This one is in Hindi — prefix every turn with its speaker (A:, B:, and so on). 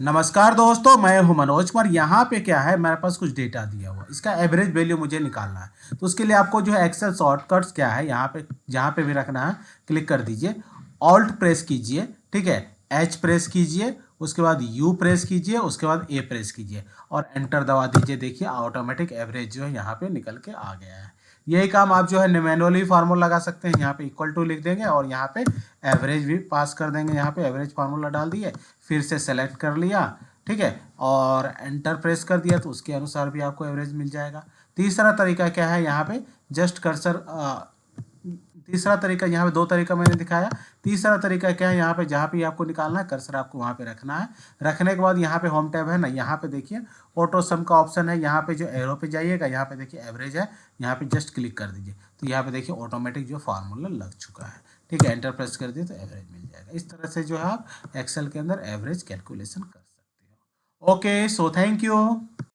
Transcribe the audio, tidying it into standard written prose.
A: नमस्कार दोस्तों, मैं हूं मनोज कुमार। यहाँ पे क्या है, मेरे पास कुछ डेटा दिया हुआ, इसका एवरेज वैल्यू मुझे निकालना है। तो उसके लिए आपको जो है एक्सेल शॉर्टकट्स क्या है, यहाँ पे जहाँ पे भी रखना है क्लिक कर दीजिए, ऑल्ट प्रेस कीजिए, ठीक है, एच प्रेस कीजिए, उसके बाद यू प्रेस कीजिए, उसके बाद ए प्रेस कीजिए और एंटर दबा दीजिए। देखिए ऑटोमेटिक एवरेज जो है यहाँ पे निकल के आ गया है। यही काम आप जो है मैनुअली फार्मूला लगा सकते हैं। यहाँ पे इक्वल टू लिख देंगे और यहाँ पे एवरेज भी पास कर देंगे। यहाँ पे एवरेज फार्मूला डाल दिए, फिर से सेलेक्ट कर लिया, ठीक है, और एंटर प्रेस कर दिया तो उसके अनुसार भी आपको एवरेज मिल जाएगा। तीसरा तरीका क्या है, यहाँ पे जस्ट कर्सर, तीसरा तरीका, यहाँ पे दो तरीका मैंने दिखाया। तीसरा तरीका क्या है, यहाँ पे जहाँ पे आपको निकालना है कर्सर आपको वहाँ पे रखना है। रखने के बाद यहाँ पे होम टैब है ना, यहाँ पे देखिए ऑटो सम का ऑप्शन है। यहाँ पे जो एरो पे जाइएगा, यहाँ पे देखिए एवरेज है, यहाँ पे जस्ट क्लिक कर दीजिए तो यहाँ पे देखिए ऑटोमेटिक जो फार्मूला लग चुका है। ठीक है, एंटर प्रेस कर दिए तो एवरेज मिल जाएगा। इस तरह से जो है आप एक्सेल के अंदर एवरेज कैलकुलेशन कर सकते हो। Okay, so thank you.